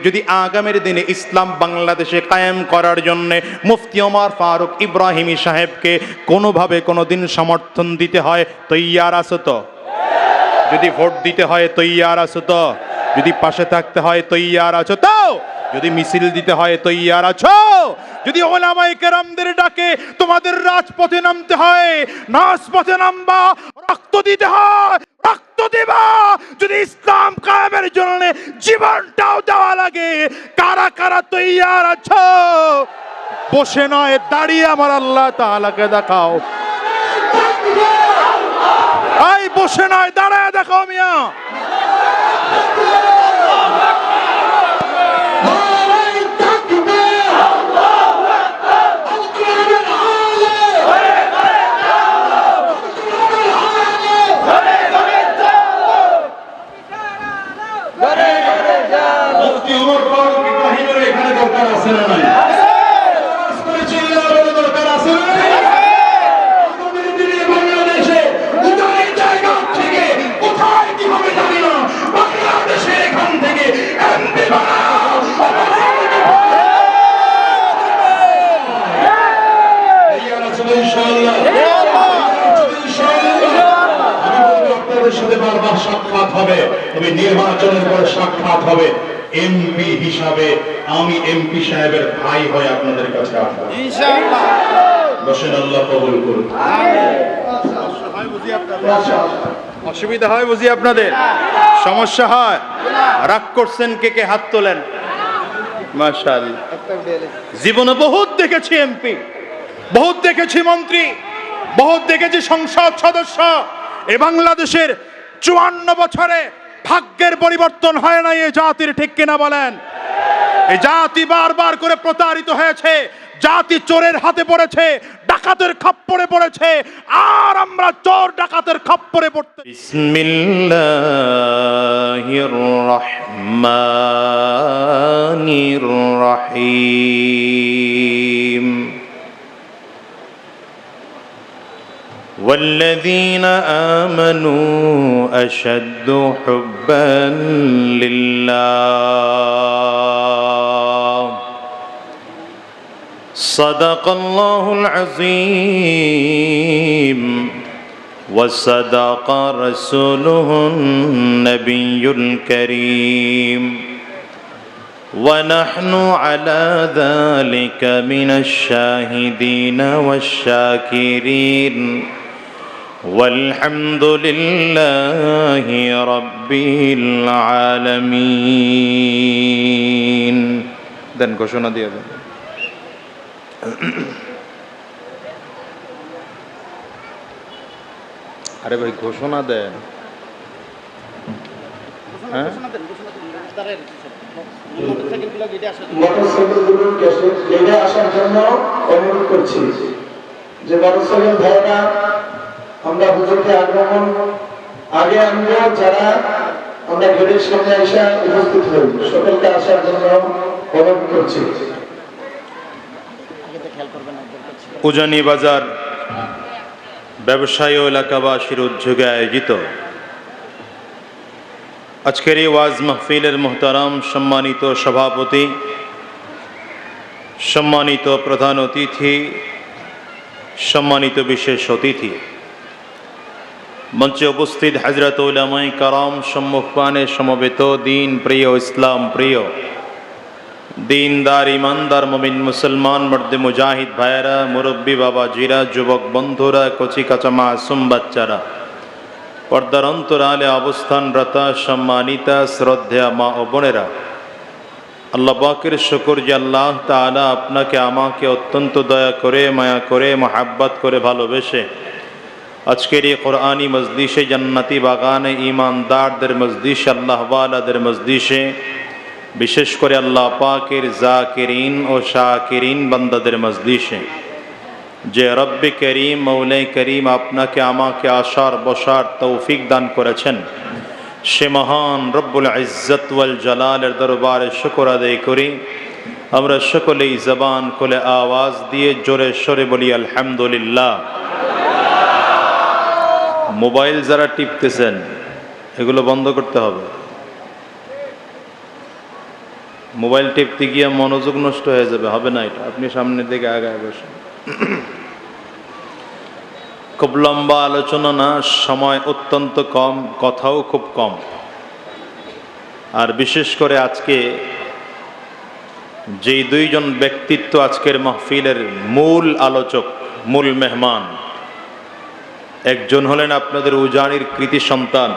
যদি আগামীর দিনে ইসলাম বাংলাদেশে কায়েম করার জন্য মুফতি ওমর ফারুক ইব্রাহিমী সাহেবকে কোনোভাবে কোনোদিন সমর্থন দিতে হয়, তৈয়ার আছো তো? যদি ভোট দিতে হয় তৈয়ার আছো তো? যদি পাশে থাকতে হয় তৈয়ার আছো তো? যদি মিছিল দিতে হয় তৈয়ার আছো? যদি ওলামায়ে কেরামদের ডাকে তোমাদের রাজপথে নামতে হয়, রাজপথে নামবা, রক্ত দিতে হয় রক্ত দিবা, যদি ইসলাম কায়েমের জন্য জীবনটাও দেওয়া লাগে, কারা কারা তৈয়ার আছো? বসে নয় দাঁড়িয়ে আমার আল্লাহ তাআলাকে দেখাও। এই বসে নয় দাঁড়ায় দেখাও মিয়া। সাক্ষাৎ হবে, তবে নির্বাচনের পরে সাক্ষাৎ হবে। এমপি হিসাবে আমি এমপি সাহেবের ভাই হয়ে আপনাদের কাছে আসবো ইনশাআল্লাহ। বসেন, আল্লাহ কবুল করুন। অসুবিধা হয় বুঝি আপনাদের? সমস্যা হয়? রাগ করছেন কে কে? হাত তোলেন। মাশাআল্লাহ। জীবনে বহুত দেখেছি এমপি, বহুত দেখেছি মন্ত্রী, বহুত দেখেছি সংসদ সদস্য। এ বাংলাদেশের 54 বছরে ভাগ্যের পরিবর্তন হয় না এই জাতির, ঠিক কিনা বলেন? এই জাতি বারবার করে প্রতারিত হয়েছে, জাতি চোরের হাতে পড়েছে, ডাকাতের খপ্পরে পড়েছে, আর আমরা চোর ডাকাতের খপ্পরে পড়তে। বিসমিল্লাহির রহমানির রহিম। والذين آمنوا أشد حبا لله صدق الله العظيم وصدق رسوله النبي الكريم ونحن على ذلك من الشاهدين والشاكرين والحمد لله رب العالمين। দেন ঘোষণা দিয়ে দেন। আরে ভাই ঘোষণা দেন। হ্যাঁ, মোটরসাইকেলগুলোকে লেগে আসার জন্য অনুরোধ করছি যে মোটরসাইকেল ভাইরা আমরা হুজুরকে আগমন আগে আনবো, যারা আমরা গেটের সামনে এসে উপস্থিত হই সকলকে আসার জন্য অনুরোধ করছি। উজানি বাজার ব্যবসায়ী ও এলাকাবাসীর উদ্যোগে আয়োজিত আজকের এই ওয়াজ মাহফিলের মুহতারাম সম্মানিত সভাপতি, সম্মানিত প্রধান অতিথি, সম্মানিত বিশেষ অতিথি, মঞ্চে উপস্থিত হযরত উলামায়ে কেরাম, সম্মুখপানে সমবেত দিন প্রিয়, ইসলাম প্রিয়, দিনদার ইমানদার মুমিন মুসলমান মর্দে মুজাহিদ ভাইয়েরা, মুরব্বী বাবাজিরা, যুবক বন্ধুরা, কচি কাঁচা মাসুম বাচ্চারা, পর্দার অন্তরালে অবস্থানরত সম্মানিতা শ্রদ্ধেয়া মা ও বোনেরা, আল্লাহ পাকের শুকর যে আল্লাহ তাআলা আপনাকে আমাকে অত্যন্ত দয়া করে, মায়া করে, মহাব্বত করে ভালোবেসে আজকের এই কোরআনী মজলিসে, জান্নাতি বাগানে, ঈমানদারদের মজলিসে, আল্লাহ ওয়ালাদের মজলিসে, বিশেষ করে আল্লাহ পাকের জাকিরিন ও শাকিরিন বান্দাদের মজলিসে যে রব্বে করিম, মৌলাই করিম আপনাকে আমাকে আসার বসার তৌফিক দান করেছেন, সে মহান রব্বুল ইজ্জত ওয়াল জালালের দরবারে শুকর আদায় করি। আমরা সকলেই জবান খুলে আওয়াজ দিয়ে জোরে সরে বলি আলহামদুলিল্লাহ। মোবাইল যারা টিপতেছেন এগুলো বন্ধ করতে হবে। মোবাইল টিপতে গিয়ে মনোযোগ নষ্ট হয়ে যাবে, হবে না এটা। আপনি সামনের দিকে আগায় বসেন। খুব লম্বা আলোচনা না, সময় অত্যন্ত কম, কথাও খুব কম। আর বিশেষ করে আজকে যেই দুইজন ব্যক্তিত্ব আজকের মাহফিলের মূল আলোচক, মূল মেহমান, একজন হলেন আপনাদের উজানির কৃতি সন্তান,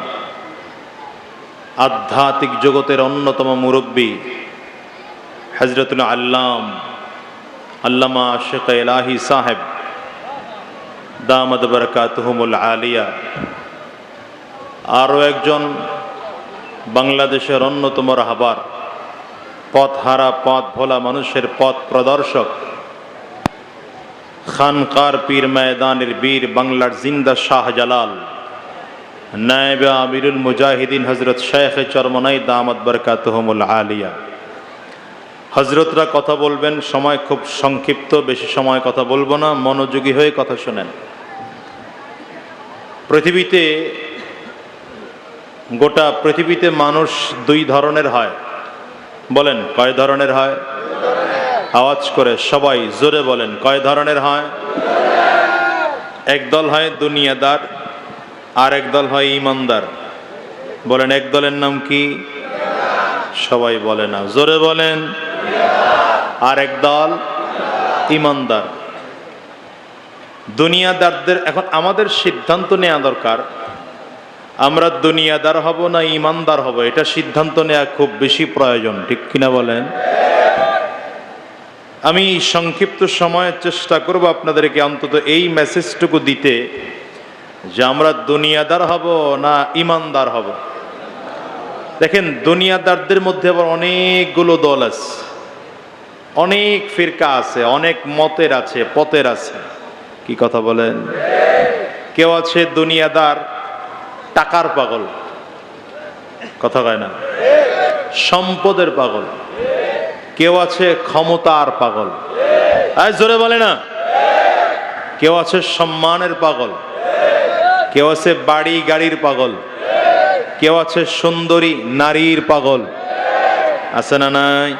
আধ্যাত্মিক জগতের অন্যতম মুরব্বী হযরতুল আল্লামা আশিক ইলাহি সাহেব দামাত বারাকাতুহুমুল আলিয়া। আরও একজন বাংলাদেশের অন্যতম রাহবার, পথহারা পথ ভোলা মানুষের পথ প্রদর্শক, খানকার পীর ময়দানের বীর, বাংলার জিন্দা শাহজালাল, নায়েবে আমিরুল মুজাহিদিন হযরত শেখ চরমনাই দামাত বারাকাতুহুমুল আলিয়া। হযরতরা কথা বলবেন, সময় খুব সংক্ষিপ্ত, বেশি সময় কথা বলবো না, মনোযোগী হয়ে কথা শোনেন। গোটা পৃথিবীতে মানুষ দুই ধরনের হয়। বলেন কয় ধরনের হয়? আওয়াজ করে সবাই জোরে বলেন, কয় ধরনের হয়? এক দল হয় দুনিয়াদার, আর এক দল হয় ইমানদার। বলেন এক দলের নাম কি? সবাই বলে না, জোরে বলেন। আর এক দল ইমানদার। দুনিয়াদারদের এখন আমাদের সিদ্ধান্ত নেওয়া দরকার, আমরা দুনিয়াদার হব না ইমানদার হব, এটা সিদ্ধান্ত নেওয়া খুব বেশি প্রয়োজন, ঠিক কিনা বলেন? আমি সংক্ষিপ্ত সময়ের চেষ্টা করব আপনাদেরকে অন্তত এই মেসেজটুকু দিতে যে আমরা দুনিয়াদার হব না ইমানদার হব। দেখেন, দুনিয়াদারদের মধ্যে আবার অনেকগুলো দল আছে, অনেক ফিরকা আছে, অনেক মতের আছে, পথের আছে। কি কথা বলেন? কেউ আছে দুনিয়াদার টাকার পাগল, কথা কয় না, সম্পদের পাগল। কেউ আছে ক্ষমতার পাগল, জোরে বলে না। কেউ আছে সম্মানের পাগল, কেউ আছে বাড়ি গাড়ির পাগল, কেউ আছে সুন্দরী নারীর পাগল, আছে না নাই?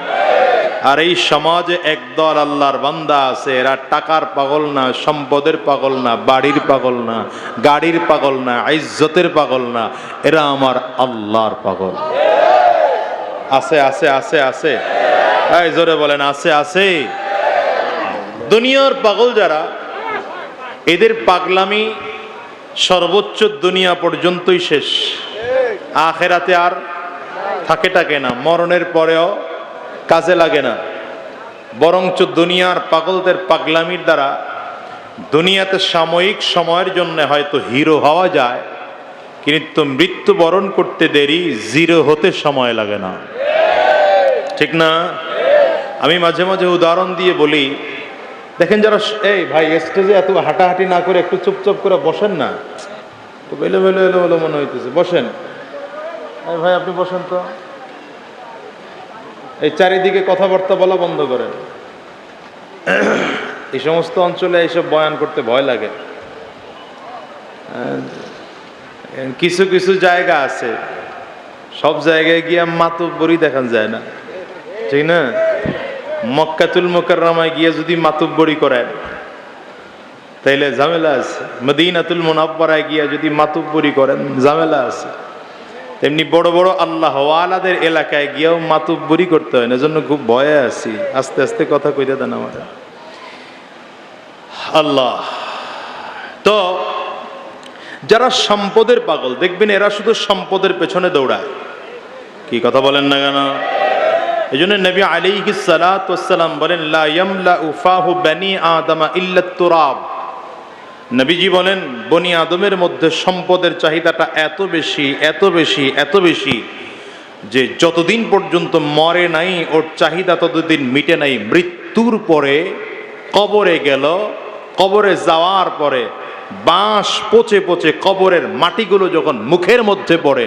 আর এই সমাজে একদল আল্লাহর বান্দা আছে, এরা টাকার পাগল না, সম্পদের পাগল না, বাড়ির পাগল না, গাড়ির পাগল না, ইজ্জতের পাগল না, এরা আমার আল্লাহর পাগল। আছে আছে আছে আছে, এই জোরে বলেন আছে আছে। দুনিয়ার পাগল যারা, এদের পাগলামি সর্বোচ্চ দুনিয়া পর্যন্তই শেষ, আখেরাতে আর থাকে না, মরণের পরেও কাজে লাগে না। বরঞ্চ দুনিয়ার পাগলদের পাগলামির দ্বারা দুনিয়াতে সাময়িক সময়ের জন্য হয়তো হিরো হওয়া যায়, কিন্তু মৃত্যুবরণ করতে দেরি, জিরো হতে সময় লাগে না, ঠিক না? আমি মাঝে মাঝে উদাহরণ দিয়ে বলি, দেখেন যারা, এই ভাই স্টেজে এত হাঁটাহাঁটি না করে একটু চুপচাপ করে বসেন না, খুব এলোমেলো এলোমেলো মনে হইতেছে, বসেন। এই ভাই আপনি বসেন তো, এই চারিদিকে কথাবার্তা বলা বন্ধ করেন। এই সমস্ত অঞ্চলে এইসব বয়ান করতে ভয় লাগে। কিছু কিছু জায়গা আছে, সব জায়গায় গিয়ে মাতুব্বরি দেখান যায় না, ঠিক না? মক্কাতুল মুকাররমায় গিয়ে যদি মাতুব্বরি করেন তাইলে ঝামেলা আছে, মদিনাতুল মুনাওয়ারায় গিয়ে যদি মাতুব্বরি করেন ঝামেলা আছে। তেমনি বড় বড় আল্লাহ ওয়ালাদের এলাকায় গিয়েও মাতুব্বরি করতে হয় না, এজন্য খুব ভয়ে আছি। আস্তে আস্তে কথা কইতে দেন আমার। আল্লাহ তো যারা সম্পদের পাগল, দেখবেন এরা শুধু সম্পদের পেছনে দৌড়ায়। কি কথা বলেন না কেন? এই জন্য নবী আলাইহিস সালাতু ওয়াস সালাম বলেন, লা ইয়ামলাউ ফাহু বানি আদম ইল্লা তুরাব। নবীজি বলেন, বনি আদমের মধ্যে সম্পদের চাহিদাটা এত বেশি এত বেশি এত বেশি যে যতদিন পর্যন্ত মরে নাই ওর চাহিদা ততদিন মিটে নাই। মৃত্যুর পরে কবরে গেল, কবরে যাওয়ার পরে বাঁশ পচে পচে কবরের মাটিগুলো যখন মুখের মধ্যে পড়ে,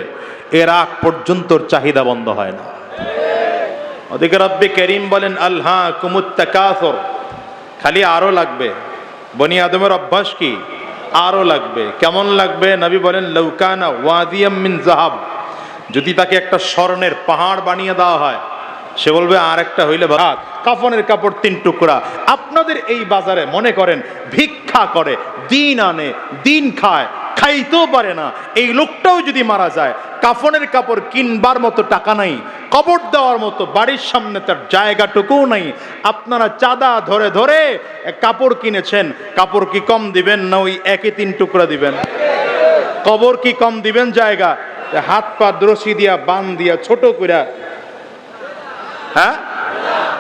এর আগ পর্যন্ত চাহিদা বন্ধ হয় না। ওদিকে রব্বে করিম বলেন, আলহাকুমুত তাকাসুর, খালি আরো লাগবে। বনি আদমের অভ্যাস কি? আরো লাগবে। কেমন লাগবে? নবী বলেন, লাউকানা ওয়াদিয়াম মিন যাহাব, যদি তাকে একটা স্বর্ণের পাহাড় বানিয়ে দেওয়া হয়, সে বলবে আর একটা হইলে ভাত, কাফনের কাপড় 3 টুকরা। আপনাদের এই বাজারে মনে করেন ভিক্ষা করে, দিন আনে, দিন খায়, খাইতেও পারে না, এই লোকটাও যদি মারা যায়, কাফনের কাপড় কিনবার মতো টাকা নাই, কবর দেওয়ার মতো বাড়ির সামনে তার জায়গাটুকুও নাই, আপনারা চাঁদা ধরে ধরে কাপড় কিনেছেন, কাপড় কি কম দিবেন না ওই একই 3 টুকরা দিবেন? কবর কি কম দিবেন জায়গা? হাত পা রশি দিয়া বান দিয়া ছোট কইরা, হ্যাঁ?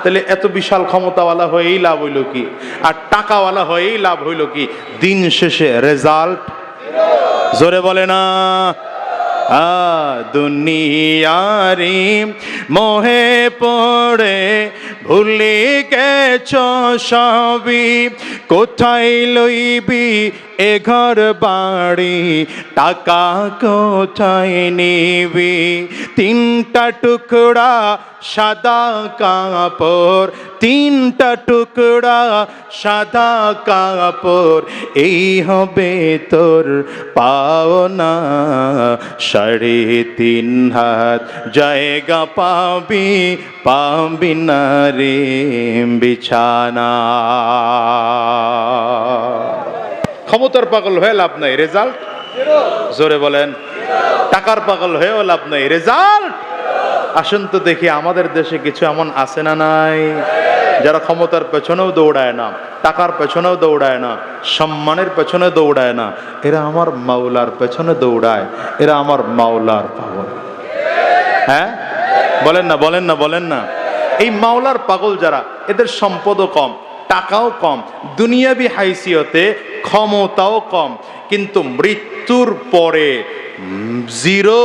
তাহলে এত বিশাল ক্ষমতাওয়ালা হয়েই লাভ হইল কি, আর টাকাওয়ালা হয়েই লাভ হইল কি? দিন শেষে রেজাল্ট জোরে বলে না। দুনিয়ারি মোহে পড়ে ভুলে গেছ সবই, কোথায় লইবি এ ঘর বাড়ি, টাকা কোথায় নিবি? 3টা টুকরা সাদা কাপড়, 3টা টুকরা সাদা কাপড়, এই হবে তোর পাওনা। 3.5 হাত জায়গা পাবি, পাবি না রে বিছানা। ক্ষমতার পাগল হয়ে লাভ নাই, রেজাল্ট জোরে বলেন। টাকার পাগল হয়েও লাভ নাই, রেজাল্ট। আসুন তো দেখি আমাদের দেশে কিছু এমন আছে না নাই, যারা ক্ষমতার পেছনেও দৌড়ায় না, টাকার পেছনেও দৌড়ায় না, সম্মানের পেছনে দৌড়ায় না, এরা আমার মাওলার পেছনে দৌড়ায়, এরা আমার মাওলার পাগল। হ্যাঁ বলেন না, বলেন না, বলেন না। এই মাওলার পাগল যারা, এদের সম্পদও কম, টাকাও কম, দুনিয়াবি হাইসিয়তে ক্ষমতাও কম, কিন্তু মৃত্যুর পরে জিরো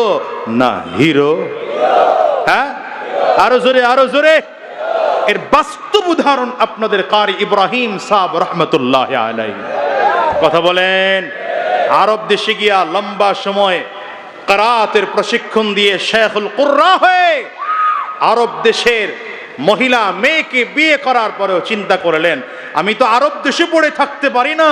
না হিরো। হ্যাঁ আরো জোরে, আরো জোরে। এর বাস্তব উদাহরণ আপনাদের কারি ইব্রাহিম সাহেব রহমতুল্লাহ আলাইহি। কথা বলেন। আরব দেশে গিয়া লম্বা সময় কিরাতের প্রশিক্ষণ দিয়ে শেখুল কুররা হয়ে আরব দেশের মহিলা মেয়েকে বিয়ে করার পরেও চিন্তা করলেন, আমি তো আরব দেশে পড়ে থাকতে পারি না,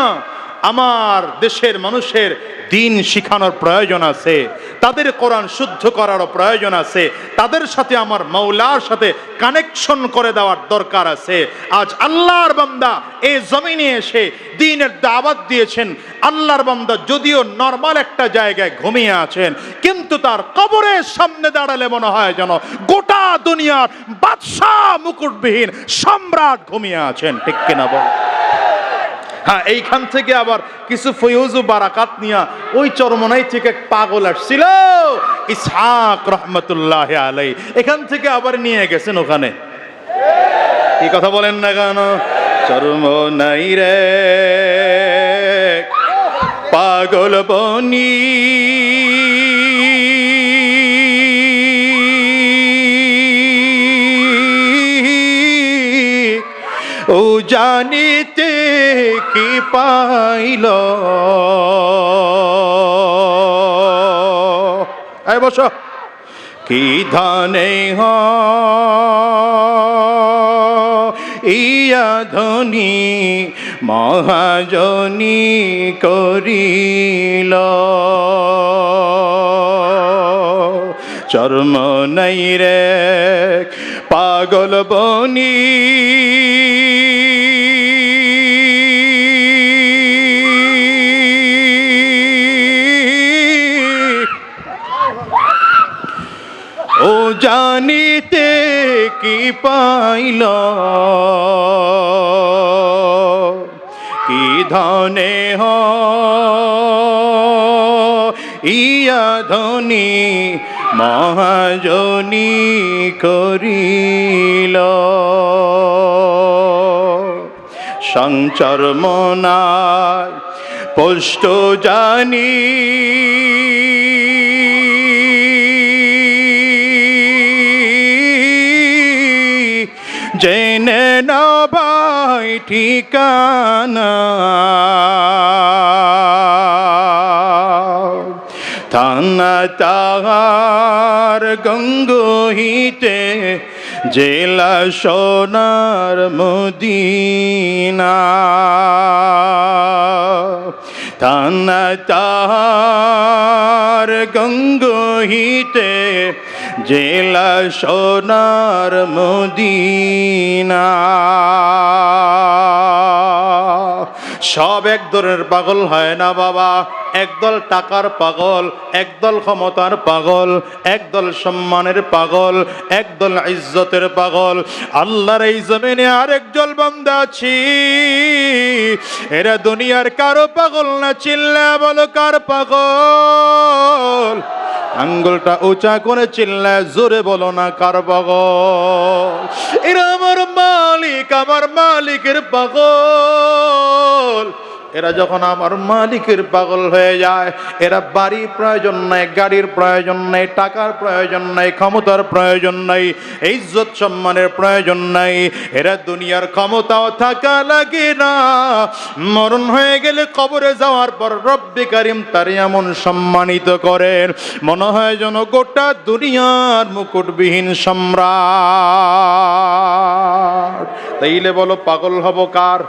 আমার দেশের মানুষের দিন শিখানোর প্রয়োজন আছে, তাদের কোরআন শুদ্ধ করারও প্রয়োজন আছে, তাদের সাথে আমার মাওলার সাথে কানেকশন করে দেওয়ার দরকার আছে। আজ আল্লাহর বান্দা এই জমিনে এসে দ্বীনের দাওয়াত দিয়েছেন। আল্লাহর বান্দা যদিও নরমাল একটা জায়গায় ঘুমিয়ে আছেন, কিন্তু তার কবরের সামনে দাঁড়ালে মনে হয় যেন গোটা দুনিয়ার বাদশাহ মুকুটবিহীন সম্রাট ঘুমিয়ে আছেন। ঠিক কিনা বল? হ্যাঁ, এইখান থেকে আবার কিছু ফয়ুজ ও বারাকাত নিয়া ওই চরমনাই থেকে এক পাগল আসছিল ইসহাক রহমতুল্লাহ আলাইহি, এখান থেকে আবার নিয়ে গেছেন ওখানে। কি কথা বলেন না কেন? চরমনাই রে পাগল বনি, ও জানিতে কি পাইল। এই বসো। কি ধানে ইয়া ধনী মহাজনী করিল, চর্ম নাই রে পাগল বনি, ও জানিতে কি পাইল। কি ধনে ইয়া ধনী মহাজনী করিল, সঞ্চর মনায় পোষ্ট জানি, জেনে না ভাই ঠিকানা, থানা তাহার গঙ্গোহিতে, জেলা সোনার মদিনা, থানা তাহার গঙ্গোহিতে, জেলা সোনার মদিনা। সব এক ধরনের পাগল হয় না বাবা, একদল টাকার পাগল, একদল ক্ষমতার পাগল, একদল সম্মানের পাগল, একদল ইজ্জতের পাগল। আল্লাহর এই জমিনে আরেকজন বান্দা আছি, এরা দুনিয়ার কারো পাগল না, চিল্লা বলো কার পাগল? আঙ্গুলটা উঁচা করে চিল্লায় জোরে বলো না কার পাগল? এরা আমার মালিক, আমার মালিকের পাগল। এরা যখন আমার মালিকের পাগল হয়ে যায়, এরা বাড়ির প্রয়োজন নাই, গাড়ির প্রয়োজন নাই, টাকার প্রয়োজন নাই, ক্ষমতার প্রয়োজন নাই, ইজ্জত সম্মানের প্রয়োজন নাই। এরা দুনিয়ার ক্ষমতাও থাকা লাগে না, মরণ হয়ে গেলে কবরে যাওয়ার পর রব্বে কারিম তারে এমন সম্মানিত করেন, মনে হয় যেন গোটা দুনিয়ার মুকুটবিহীন সম্রাট। তাইলে বলো পাগল হব কার?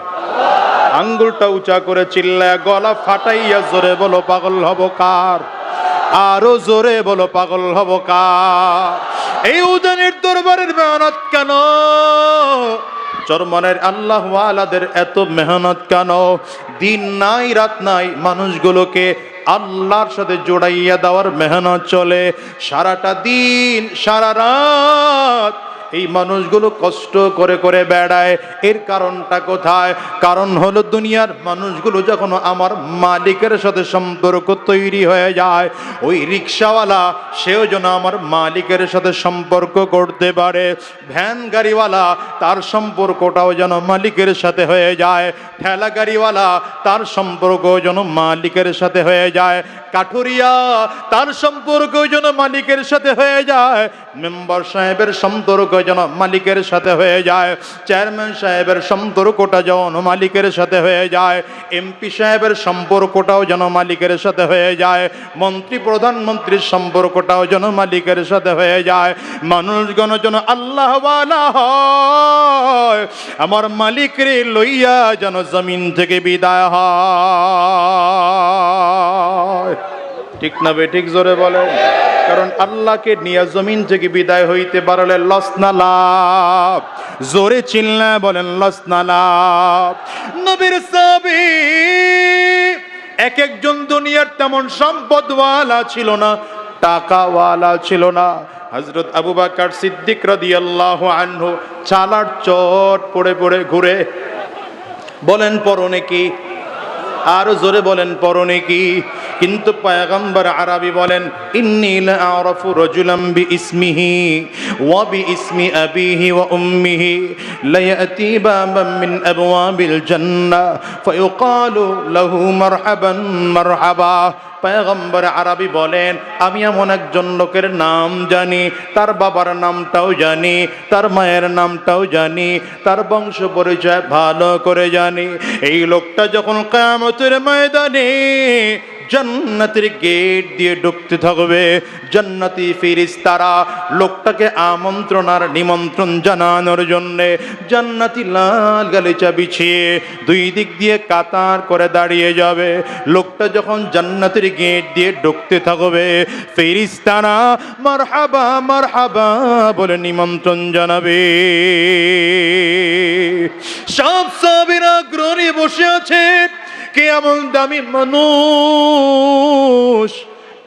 আঙ্গুলটা উঁচা করে চিল্লায় গলা ফাটাইয়া জোরে বলো পাগল হব কার? আরো জোরে বলো পাগল হব কার? এই উজানের দরবারের মেহনত কেন? চরমনের আল্লাহ ওয়ালাদের এত মেহনত কেন? দিন নাই রাত নাই মানুষগুলোকে আল্লাহর সাথে জোড়াইয়া দেওয়ার মেহনত চলে। সারাটা দিন সারা রাত এই মানুষগুলো কষ্ট করে করে বেড়ায়। এর কারণটা কোথায়? কারণ হলো দুনিয়ার মানুষগুলো যখন আমার মালিকের সাথে সম্পর্ক তৈরি হয়ে যায়, ওই রিক্সাওয়ালা সেও যেন আমার মালিকের সাথে সম্পর্ক করতে পারে, ভ্যান গাড়িওয়ালা তার সম্পর্কটাও যেন মালিকের সাথে হয়ে যায়, ঠেলা গাড়িওয়ালা তার সম্পর্ক যেন মালিকের সাথে হয়ে যায়, কাঠুরিয়া তার সম্পর্ক যেন মালিকের সাথে হয়ে যায়, মেম্বার সাহেবের সম্পর্ক যেন মালিকের সাথে হয়ে যায়, চেয়ারম্যান সাহেবের সম্পর্কটা যেন মালিকের সাথে হয়ে যায়, এমপি সাহেবের সম্পর্কটাও যেন মালিকের সাথে হয়ে যায়, মন্ত্রী প্রধানমন্ত্রীর সম্পর্কটাও যেন মালিকের সাথে হয়ে যায়। মানুষগণ যেন আল্লাহ ওয়ালা হয়, আমার মালিকের লইয়া যেন জমিন থেকে বিদায় হয়। ঠিক না বেঠিক? জোরে বলে। কারণ আল্লাহকে নিয়ে জমিন থেকে বিদায় হইতে পারলে লস না লাভ? জোরে চিল্লা বলেন লস না লাভ? নবীর সাহাবী এক একজন দুনিয়ার তেমন সম্পদওয়ালা ছিল না, টাকাওয়ালা ছিল না। হযরত আবু বকর সিদ্দিক রাদিয়াল্লাহু আনহু চালার চট পড়ে পড়ে ঘুরে। বলেন পরনে কি? আরো জোরে বলেন পরনে কি? কিন্তু পয়গম্বর আরবি বলেন, ইন্নী লা আরাফু রাজুলাম বিইসমিহি ওয়া বিইসমি আবিহি ওয়া উম্মিহি লা ইয়াতি বাবাম মিন আবওয়াবিল জান্নাহ ফায়ুকালু লাহু মারহাবান মারহাবা। পয়গম্বর আরবি বলেন, আমি এমন একজন লোকের নাম জানি, তার বাবার নামটাও জানি, তার মায়ের নামটাও জানি, তার বংশ পরিচয় ভালো করে জানি। এই লোকটা যখন কিয়ামতের ময়দানে জান্নাতের গেট দিয়ে ঢুকতে থাকবে, জান্নাতি ফেরেশতারা লোকটাকে আমন্ত্রণ আর নিমন্ত্রণ জানানোর জন্যে জান্নাতি লাল গালিচা বিছিয়ে দুই দিক দিয়ে কাতার করে দাঁড়িয়ে যাবে। লোকটা যখন জান্নাতের গেট দিয়ে ঢুকতে থাকবে, ফেরেশতারা মারহাবা মারহাবা বলে নিমন্ত্রণ জানাবে। সব সাহাবীরা গ্রহণে বসে আছে। কে এমন দামি মানুষ?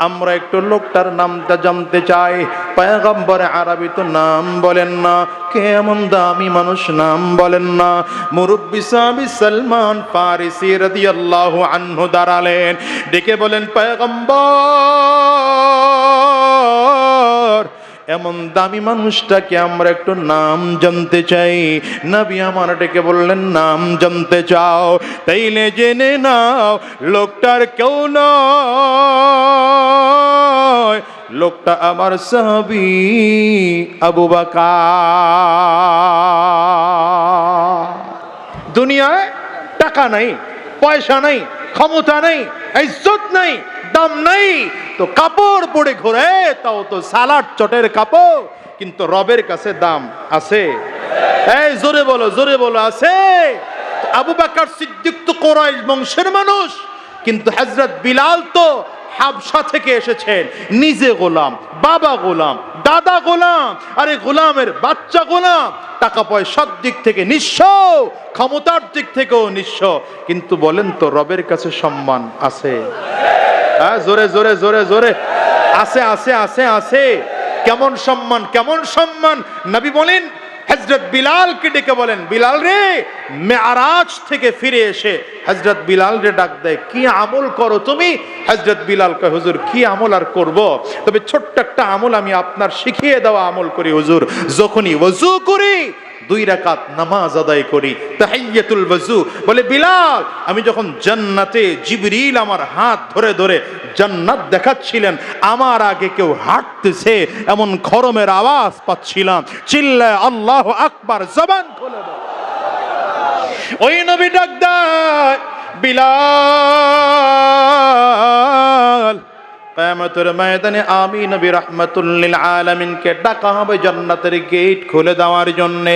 আমরা একটু লোকটার নামটা জানতে চাই। পয়গম্বর আরবি তো নাম বলেন না, কে এমন দামি মানুষ নাম বলেন না। মুরব্বি সাহাবী সালমান ফারিসি রাদিয়াল্লাহু আনহু দাঁড়ালেন, ডেকে বলেন, পয়গম্বর এমন দামি মানুষটাকে আমরা একটু নাম জানতে চাই। নবী আমার ডেকে বললেন, নাম জানতে চাও? তাইলে জেনে নাও, লোকটার কেউ নয়, লোকটা আমার সাহাবী আবু বকর। দুনিয়ায় টাকা নাই, পয়সা নাই, ক্ষমতা নাই, ইজ্জত নাই, দাম নাই, তো কাপড় পরে ঘোরে, তাও তো সালাড চটের কাপড়, কিন্তু রবের কাছে দাম আছে? এই জোরে বলো, জোরে বলো, আছে? আবু বকর সিদ্দিক তো কুরাইশ বংশের মানুষ, কিন্তু হযরত বিলাল তো হাবশা থেকে এসেছেন, নিজে গোলাম, বাবা গোলাম, দাদা গোলাম, আরে গোলামের বাচ্চা গোলাম, টাকা পয়সার দিক থেকে নিঃস্ব, ক্ষমতার দিক থেকেও নিঃস্ব, কিন্তু বলেন তো রবের কাছে সম্মান আছে? হ্যাঁ, জোরে জোরে জোরে জোরে, আছে আছে আছে আছে। কেমন সম্মান, কেমন সম্মান! নবী বলেন হযরত বিলালকে ডেকে বলেন, বিলাল রে, মেরাজ থেকে ফিরে এসে হযরত বিলাল রে ডাক দেয়, কি আমল করো তুমি? হযরত বিলাল কয়, হুজুর কি আমল আর করব, তবে ছোট্ট একটা আমল আমি আপনার শিখিয়ে দেওয়া আমল করি হুজুর। যখনই ওযু করি 2 রাকাত নামাজ আদায় করি, তাহিয়াতুল ওযু। বলে বিলাল, আমি যখন জান্নাতে জিবরিল আমার হাত ধরে ধরে জান্নাত দেখাচ্ছিলেন, আমার আগে কেউ হাঁটতেছে এমন খরমের আওয়াজ পাচ্ছিলাম, চিল্লায় আল্লাহু আকবার, জবান খুলে দাও। ওই নবী ডাক দেয়, বিলাল, কিয়ামতের ময়দানে আমি নবী রাহমাতুল লিল আলামিনকে ডাকা হবে জান্নাতের গেট খুলে দেওয়ার জন্য,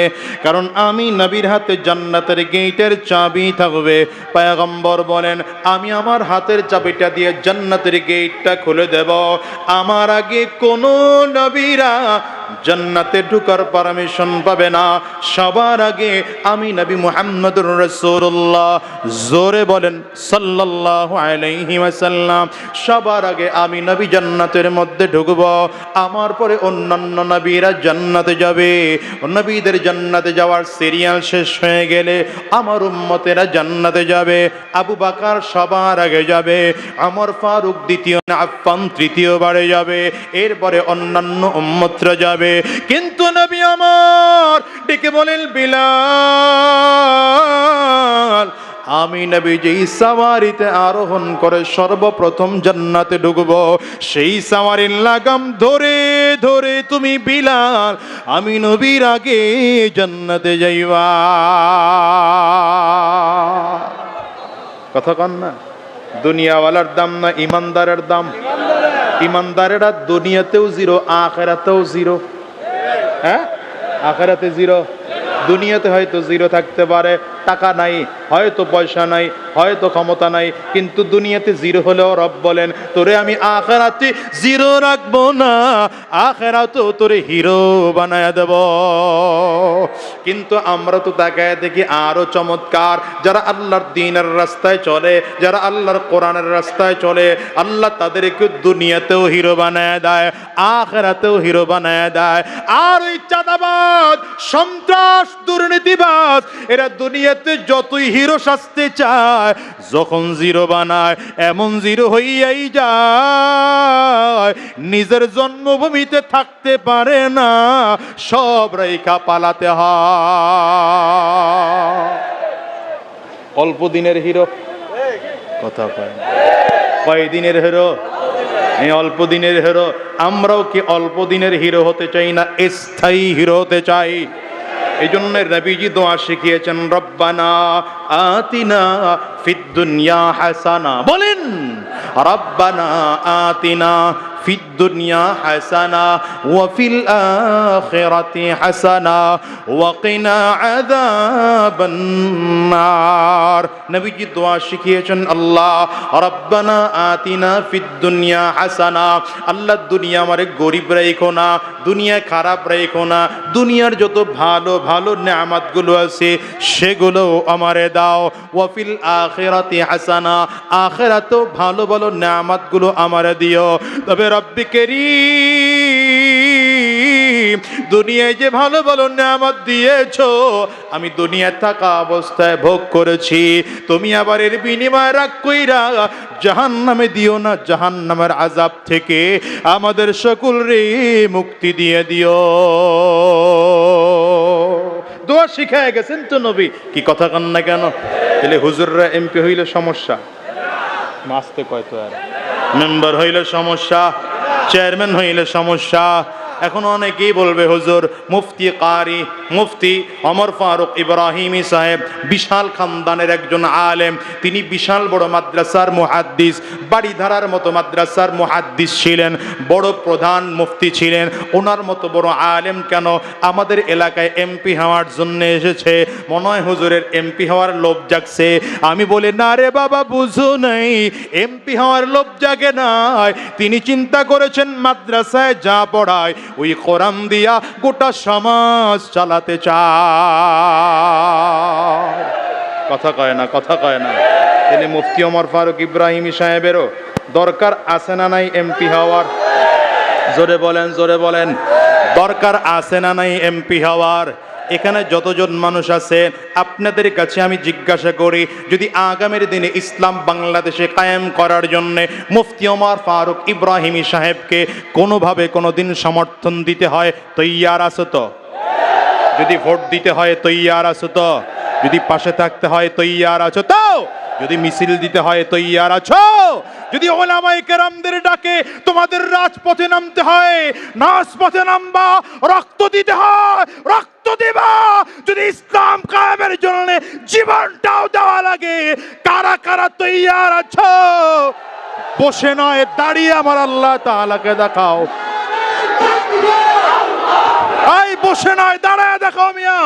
কারণ আমি নবীর হাতে জান্নাতের গেটের চাবি থাকবে। পয়গম্বর বলেন, আমি আমার হাতের চাবিটা দিয়ে জান্নাতের গেটটা খুলে দেব, আমার আগে কোনো নবীরা জান্নাতে ঢোকার পারমিশন পাবে না। সবার আগে আমি নবী মুহাম্মদুর রাসূলুল্লাহ, জোরে বলেন সাল্লাল্লাহু আলাইহি ওয়াসাল্লাম, সবার আগে আমি নবী জান্নাতের মধ্যে ঢুকব, আমার পরে অন্যান্য নবীরা জান্নাতে যাবে। নবীদের জান্নাতে যাওয়ার সিরিয়াল শেষ হয়ে গেলে আমার উম্মতেরা জান্নাতে যাবে। আবু বকর সবার আগে যাবে, ওমর ফারুক দ্বিতীয়, আফফান তৃতীয় বারে যাবে, এরপরে অন্যান্য উম্মতরা যাবে। কিন্তু নবী আমার ডেকে বলেন, বিলাল, আমি নবী যেই সাওয়ারিতে আরোহণ করে সর্বপ্রথম জান্নাতে ঢুকব, সেই সাওয়ারির লাগাম ধরে ধরে তুমি বিলাল আমি নবীর আগে জান্নাতে যাইবা। কথা কন না? দুনিয়াওয়ালার দাম না ইমানদারের দাম? ইমানদারেরা দুনিয়াতেও জিরো, আখিরাতেও জিরো। হ্যাঁ, আখিরাতে জিরো, দুনিয়াতে হয়তো জিরো থাকতে পারে, টাকা নাই, হয়তো পয়সা নাই, হয়তো ক্ষমতা নাই, কিন্তু দুনিয়াতে জিরো হলেও রব বলেন, তোরে আমি আখিরাতে জিরো রাখবো না, আখিরাতেও তোরে হিরো বানায় দেব। কিন্তু আমরা তো তাকায় দেখি আরো চমৎকার, যারা আল্লাহর দ্বীনের রাস্তায় চলে, যারা আল্লাহর কোরআনের রাস্তায় চলে, আল্লাহ তাদেরকে দুনিয়াতেও হিরো বানায় দেয়, আখিরাতেও হিরো বানায় দেয়। আর ওই চাঁদাবাজ, সন্ত্রাস, দুর্নীতিবাজ, এরা দুনিয়াতে যতই হিরো সাজতে চায়, যখন জিরো বানায় এমন জিরো হইয়াই যায়, নিজের জন্মভূমিতে থাকতে পারে না, সব রেখা পালাতে হয়। অল্প দিনের হিরো, কথা কয় কয় দিনের হিরো? এই অল্প দিনের হিরো। আমরাও কি অল্প দিনের হিরো হতে চাই না স্থায়ী হিরো হতে চাই? এই জন্য নবীজি দোয়া শিখিয়েছেন, রব্বানা আতিনা ফিদ দুনিয়া হাসানা। বলেন, রব্বানা আতিনা ফিদ দুনিয়া হাসানা ওয়া ফিল আখিরাতি হাসানা ওয়া কিনা আযাবান নার। নবীজি দোয়া শিখিয়েছেন, আল্লাহ রব্বানা আতিনা ফিদ দুনিয়া হাসানা, আল্লাহ দুনিয়া আমারে গরিব রাখো না, দুনিয়া খারাপ রাখো না, দুনিয়ার যত ভালো ভালো নেয়ামতগুলো আছে সেগুলো আমারে দাও। ওয়া ফিল আখিরাতি হাসানা, আখিরাতেও ভালো ভালো নেয়ামতগুলো আমারে দিও। তবে রব্বি কারীম, দুনিয়ায় যে ভালো ভালো নেয়ামত দিয়েছো আমি দুনিয়া থাকা অবস্থায় ভোগ করেছি, তুমি আবার এর বিনিময়ে রাগ কইরা জাহান্নামে দিও না, জাহান্নামের আযাব থেকে আমাদের সকলরে মুক্তি দিয়ে দিও। দোয়া শিখায় গেছেন তো নবী, কি কথা কন না কেন? তাহলে হুজুররা এমপি হইলে সমস্যা, মাসতে কয় তো আর মেম্বার হইলে সমস্যা, চেয়ারম্যান হইলে সমস্যা, এখন অনেকেই বলবে হুজুর মুফতি কারি মুফতি ওমর ফারুক ইব্রাহিমি সাহেব বিশাল খানদানের একজন আলেম, তিনি বিশাল বড় মাদ্রাসার মুহাদ্দিস, বাড়িধারার মতো মাদ্রাসার মুহাদ্দিস ছিলেন, বড় প্রধান মুফতি ছিলেন, ওনার মতো বড় আলেম কেন আমাদের এলাকায় এমপি হওয়ার জন্য এসেছে? মনে হয় হুজুরের এমপি হওয়ার লোভ জাগছে। আমি বলি না রে বাবা, বুঝো নাই, এমপি হওয়ার লোভ জাগে নাই। তিনি চিন্তা করেছেন মাদ্রাসায় যা পড়ায় ওই কোরআন দিয়া গোটা সমাজ চালাতে চায়। কথা কয় না, কথা কয় না। তিনি মুফতি ওমর ফারুক ইব্রাহিমি সাহেবেরও দরকার আছে না নাই এমপি হওয়ার? জোরে বলেন, জোরে বলেন, দরকার আছে না নাই এমপি হওয়ার? এখানে যতজন মানুষ আছে আপনাদের কাছে আমি জিজ্ঞাসা করি, যদি আগামীর দিনে ইসলাম বাংলাদেশে কায়েম করার জন্য মুফতি ওমর ফারুক ইব্রাহিমি সাহেবকে কোনোভাবে কোনোদিন সমর্থন দিতে হয়, তৈয়ার আছো তো? যদি ভোট দিতে হয় তৈয়ার আছো তো? যদি পাশে থাকতে হয় তৈয়ার আছো তো? যদি মিছিল দিতে হয় তৈয়ার আছো? যদি ওলামায়ে কেরামদের ডাকে তোমাদের রাজপথে নামতে হয়, রাজপথে নামবা, রক্ত দিতে হয় রক্ত দিবা। যদি ইসলাম কায়েমের জন্য জীবনটাও দেওয়া লাগে, কারা কারা তৈয়ার আছো? বসে নয় দাঁড়িয়ে আমার আল্লাহ তাআলাকে দেখাও। এই বসে নয় দাঁড়ায় দেখাও মিয়া।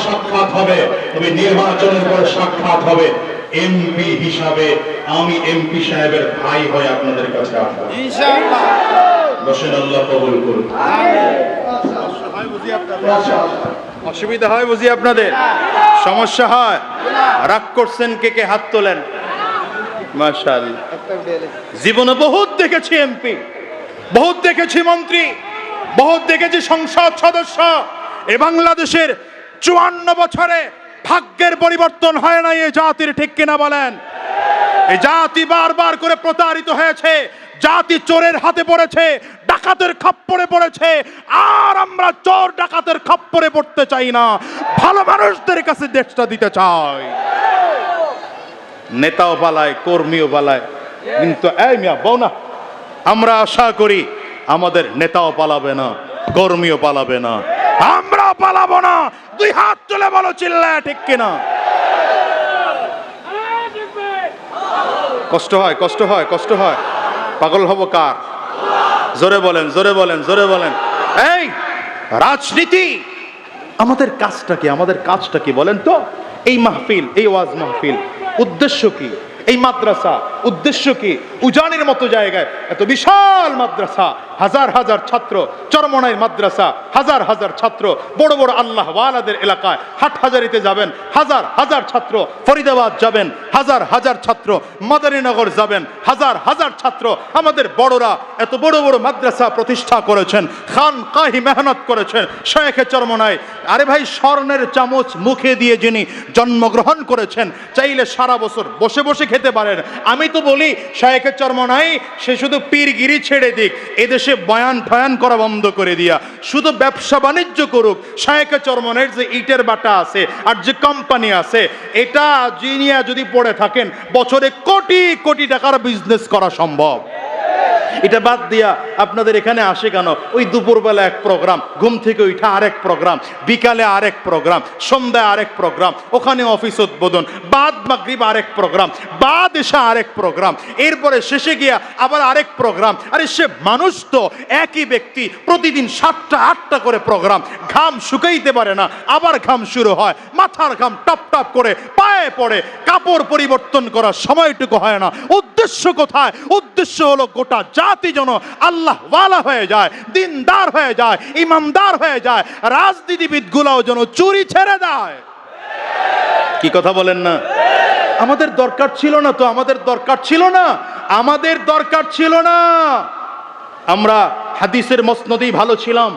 সাক্ষাৎ হবে, তবে নির্বাচনের পরে সাক্ষাৎ হবে। এমপি হিসাবে আমি এমপি সাহেবের ভাই হয়ে আপনাদের কাছে আসবো ইনশাআল্লাহ। বসেন, আল্লাহ কবুল করুন। অসুবিধা হয় বুঝি আপনাদের? সমস্যা হয়? রাগ করছেন কে কে? হাত তোলেন। মাশাআল্লাহ। জীবনে বহুত দেখেছি এমপি, বহুত দেখেছি মন্ত্রী, বহুত দেখেছি সংসদ সদস্য। এ বাংলাদেশের 54 বছরে ভাগ্যের পরিবর্তন হয় না এই জাতির, ঠিক কিনা বলেন? এই জাতি বারবার করে প্রতারিত হয়েছে, জাতি চোরের হাতে পড়েছে, ডাকাতের খপ্পরে পড়েছে। আর আমরা চোর ডাকাতের খপ্পরে পড়তে চাই না, ভালো মানুষদের কাছে দেশটা দিতে চাই। নেতাও পালায়, কর্মীও পালায়, কিন্তু এই মিয়া বউ না, আমরা আশা করি আমাদের নেতাও পালাবে না, কর্মীও পালাবে না, আমরা পালাবো না। দুই হাত তুলে বলো চিল্লায়, ঠিক কিনা? কষ্ট হয়, কষ্ট হয়, কষ্ট হয়। পাগল হব কার? জোরে বলেন, জোরে বলেন, জোরে বলেন। এই রাজনীতি আমাদের কাজটা কি? আমাদের কাজটা কি বলেন তো? এই মাহফিল, এই ওয়াজ মাহফিল উদ্দেশ্য কি? এই মাদ্রাসা উদ্দেশ্য কি? উজানির মতো জায়গায় এত বিশাল মাদ্রাসা, হাজার হাজার ছাত্র, চরমনাইর মাদ্রাসা হাজার হাজার ছাত্র, বড় বড় আল্লাহ ওয়ালাদের এলাকায় হাটহাজারিতে যাবেন হাজার হাজার ছাত্র, ফরিদাবাদ যাবেন হাজার হাজার ছাত্র, মাদারীনগর যাবেন হাজার হাজার ছাত্র। আমাদের বড়রা এত বড় বড় মাদ্রাসা প্রতিষ্ঠা করেছেন, খানকাহি মেহনত করেছেন শেখে চরমনাই। আরে ভাই, স্বর্ণের চামচ মুখে দিয়ে যিনি জন্মগ্রহণ করেছেন, চাইলে সারা বছর বসে বসে খেতে পারেন। আমি তো বলি শেখে চরমনাই সে শুধু পীরগিরি ছেড়ে দিক, এদেশে বয়ান ঠয়ান করা বন্ধ করে দিয়া শুধু ব্যবসা বাণিজ্য করুক। শেখে চরমনাইয়ের যে ইটের বাটা আছে আর যে কোম্পানি আছে, এটা জিনিয়া যদি পড়ে থাকেন বছরে কোটি কোটি টাকার বিজনেস করা সম্ভব। এটা বাদ দিয়া আপনাদের এখানে আসে কেন? ওই দুপুরবেলা এক প্রোগ্রাম, ঘুম থেকে উঠা আরেক প্রোগ্রাম, বিকালে আরেক প্রোগ্রাম, সন্ধ্যায় আরেক প্রোগ্রাম, ওখানে অফিস উদ্বোধন, বাদ মাগরিব আরেক প্রোগ্রাম, বাদ এসা আরেক প্রোগ্রাম, এরপরে শেষে গিয়া আবার আরেক প্রোগ্রাম। আরে সে মানুষ তো একই ব্যক্তি, প্রতিদিন 7টা 8টা করে প্রোগ্রাম, ঘাম শুকাইতে পারে না, আবার ঘাম শুরু হয়, মাথার ঘাম টপ টপ করে পায়ে পড়ে, কাপড় পরিবর্তন করার সময়টুকু হয় না। উদ্দেশ্য কোথায়? উদ্দেশ্য হলো গোটা জাতি যেন আল্লাহ ওয়ালা হয়ে যায়, দিনদার হয়ে যায়, ইমানদার হয়ে যায়, রাজনীতিবিদগুলোও যেন চুরি ছেড়ে দেয়। কি কথা বলেন না? আমাদের দরকার ছিল না তো, আমাদের দরকার ছিল না, আমাদের দরকার ছিল না। আমরা হাদিসের মসনদেই ভালো ছিলাম,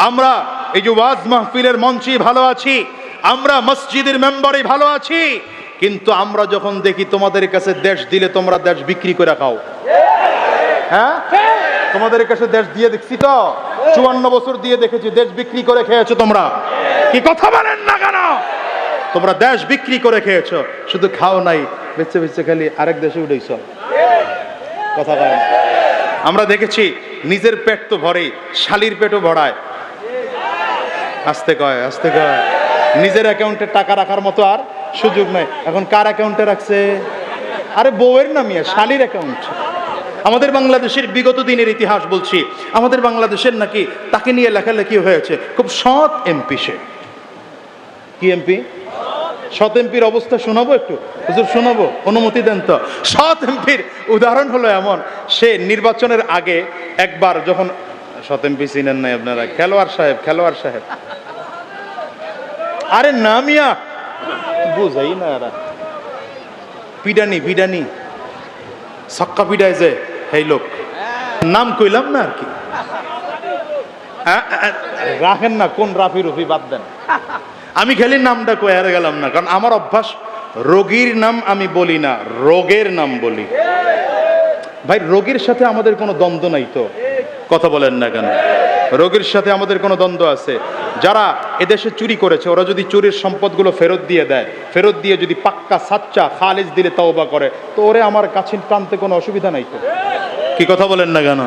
আমরা এই যে ওয়াজ মাহফিলের মঞ্চে ভালো আছি, আমরা মসজিদের মেম্বারে ভালো আছি, কিন্তু আমরা যখন দেখি তোমাদের কাছে দেশ দিলে তোমরা দেশ বিক্রি করে খাও। হ্যাঁ, তোমাদের কাছে দেশ দিয়ে দেখছি তো, 54 বছর দিয়ে দেখেছি, দেশ বিক্রি করে খেয়েছো তোমরা। কি কথা বলেন না কেন? তোমরা দেশ বিক্রি করে খেয়েছো, শুধু খাও নাই, বেঁচে বেঁচে খালি আরেক দেশে উঠেছ। কথা বলেন। আমরা দেখেছি নিজের পেট তো ভরে, শালির পেটও ভরায়। আস্তে কয়, আস্তে কয়। নিজের অ্যাকাউন্টে টাকা রাখার মতো আর সুযোগ নাই। এখন কার অ্যাকাউন্টে রাখছে? আরে বউয়ের নামিয়ে শালির অ্যাকাউন্ট। আমাদের বাংলাদেশের বিগত দিনের ইতিহাস বলছি, আমাদের বাংলাদেশের নাকি তাকে নিয়ে লেখালেখি হয়েছে, খুব সৎ এমপি সে। কি এমপি? সৎ এমপির অবস্থা শোনাবো একটু? হুজুর শোনাবো, অনুমতি দেন তো। সৎ এমপির উদাহরণ হলো এমন, সে নির্বাচনের আগে একবার যখন, সৎ এমপি চিনেন নাই আপনারা? খেলোয়াড় সাহেব, খেলোয়াড় সাহেব। আরে না মিয়া, বুঝাই না এরা। পিডানি পিডানি ছক্কা পিডায় যে এই লোক, নাম কইলাম না আর কি, রাখেন না, কোন রাফি রুফি বাদ দেন। আমি খালি নামটা কয়ে হারে গেলাম না, কারণ আমার অভ্যাস রোগীর নাম আমি বলি না, রোগের নাম বলি। ভাই রোগীর সাথে আমাদের কোনো দ্বন্দ্ব নাই তো, কথা বলেন না কেন? রোগীর সাথে আমাদের কোনো দ্বন্দ্ব আছে? যারা এদেশে চুরি করেছে ওরা যদি চুরির সম্পদগুলো ফেরত দিয়ে দেয়, ফেরত দিয়ে যদি পাক্কা সাচ্চা খালিজ দিলে তওবা করে, তো ওরে আমার কাছে টানতে কোনো অসুবিধা নাই তো। কি কথা বলেন না কেন?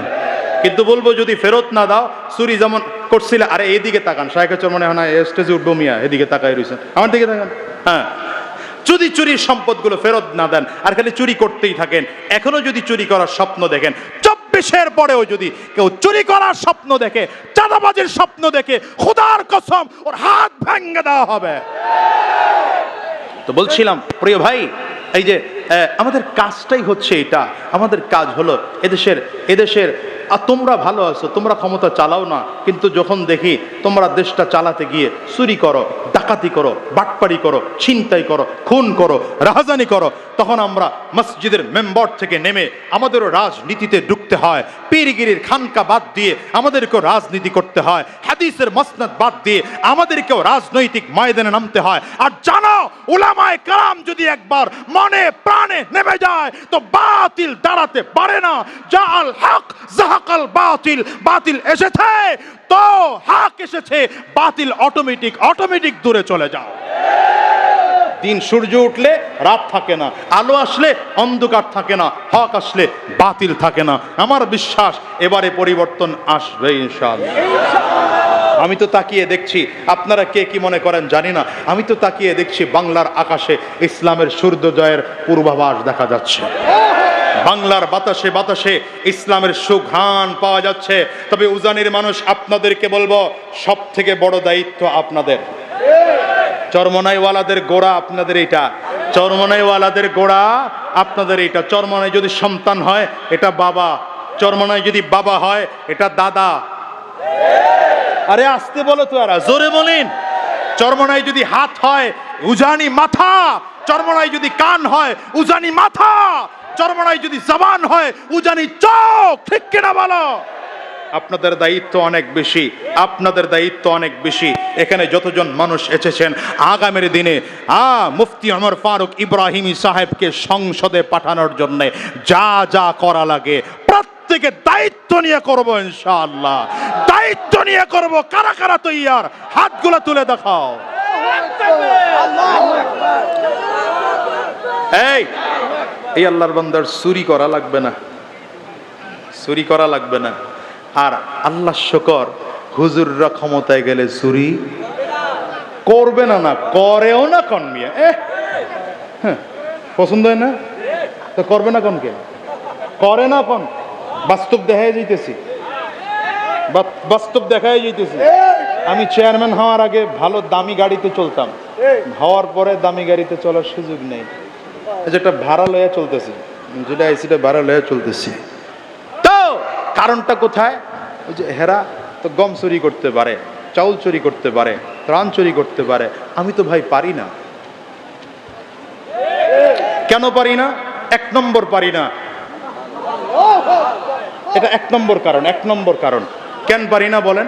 কিন্তু বলবো যদি ফেরত না দাও, চুরি যেমন করছিলে, আরে এদিকে তাকান, শাহেখের মনে হয় না স্টেজে উঠবো মিয়া, এদিকে তাকাই রয়েছেন, আমার দিকে তাকান। হ্যাঁ, যদি চুরির সম্পদগুলো ফেরত না দেন আর খালি চুরি করতেই থাকেন, এখনো যদি চুরি করার স্বপ্ন দেখেন, 24-এর পরেও যদি কেউ চুরি করার স্বপ্ন দেখে, চাঁদাবাজির স্বপ্ন দেখে, খোদার কসম ওর হাত ভেঙে দেওয়া হবে। তো বলছিলাম প্রিয় ভাই, এই যে আমাদের কাজটাই হচ্ছে এটা, আমাদের কাজ হলো এদেশের আর তোমরা ভালো আছো, তোমরা ক্ষমতা চালাও না, কিন্তু যখন দেখি তোমরা দেশটা চালাতে গিয়ে চুরি করো, ডাকাতি করো, বাটপারি করো, ছিনতাই করো, খুন করো, রাহাজানি করো, তখন আমরা মসজিদের মেম্বার থেকে নেমে আমাদেরও রাজনীতিতে ঢুকতে হয়। পীরগিরির খানকা বাদ দিয়ে আমাদেরকেও রাজনীতি করতে হয়, হাদিসের মসনদ বাদ দিয়ে আমাদেরকেও রাজনৈতিক ময়দানে নামতে হয়। আর জানো, উলামায়ে কেরাম যদি একবার মনে প্রাণে নেমে যায় তো বাতিল দাঁড়াতে পারে না। জাআল হক জাহাকাল বাতিল, বাতিল এসেছে তো হক এসেছে, বাতিল অটোমেটিক দূরে চলে যায়। দিন সূর্য উঠলে রাত থাকে না, আলো আসলে অন্ধকার থাকে না, হক আসলে বাতিল থাকে না। আমার বিশ্বাস এবারে পরিবর্তন আসবে ইনশাআল্লাহ। আমি তো তাকিয়ে দেখছি, আপনারা কে কি মনে করেন জানি না, আমি তো তাকিয়ে দেখছি বাংলার আকাশে ইসলামের সূর্যোদয়ের পূর্বাভাস দেখা যাচ্ছে। বাংলার বাতাসে বাতাসে ইসলামের সুঘ্রাণ পাওয়া যাচ্ছে। তবে উজানির মানুষ, আপনাদেরকে বলবো, সব থেকে বড় দায়িত্ব আপনাদের। চরমনাইওয়ালাদের গোড়া আপনাদের এটা, চরমনাইওয়ালাদের গোড়া আপনাদের এটা। চরমনাই যদি সন্তান হয় এটা বাবা, চরমনাই যদি বাবা হয় এটা দাদা। আরে আসতে বলো তো, আর জোরে বলেন। চরমনাই যদি হাত হয় উজানি মাথা, চরমনাই যদি কান হয় উজানি মাথা, চরমনাই যদি জবান হয় উজানি চোখ। ঠিক কিনা বলো? আপনাদের দায়িত্ব অনেক বেশি, আপনাদের দায়িত্ব অনেক বেশি। এখানে যতজন মানুষ এসেছেন, আগামীর দিনে মুফতি ওমর ফারুক ইব্রাহিমী সাহেবকে সংসদে পাঠানোর জন্য যা যা করা লাগে প্রত্যেকে দায়িত্ব নিয়ে করবো ইনশাআল্লাহ, দায়িত্ব নিয়ে করব। কারা কারা তৈয়ার? হাতগুলো তুলে দেখাও। এই আল্লাহর বান্দার চুরি করা লাগবে না, চুরি করা লাগবে না। আর আল্লাহ শুকর, হুজুররা ক্ষমতায় গেলে চুরি করবে না, না করেও না। কোন মিয়া পছন্দ হয় না তো করবে না, কোন কে করে না? কোন বাস্তব দেখাই যাইতেছি, বাস্তব দেখাই যাইতেছি। আমি চেয়ারম্যান হওয়ার আগে ভালো দামি গাড়িতে চলতাম, হওয়ার পরে দামি গাড়িতে চলার সুযোগ নেই। যেটা ভাড়া লয়ে চলতেছি, যেটা আইসিটা ভাড়া লয়ে চলতেছি। তো কারণটা কোথায়? ওই যে হেরা তো গম চুরি করতে পারে, চাউল চুরি করতে পারে, ত্রাণ চুরি করতে পারে, আমি তো ভাই পারি না। কেন পারি না? 1 নম্বর পারি না, এটা 1 নম্বর কারণ। 1 নম্বর কারণ কেন পারি না বলেন?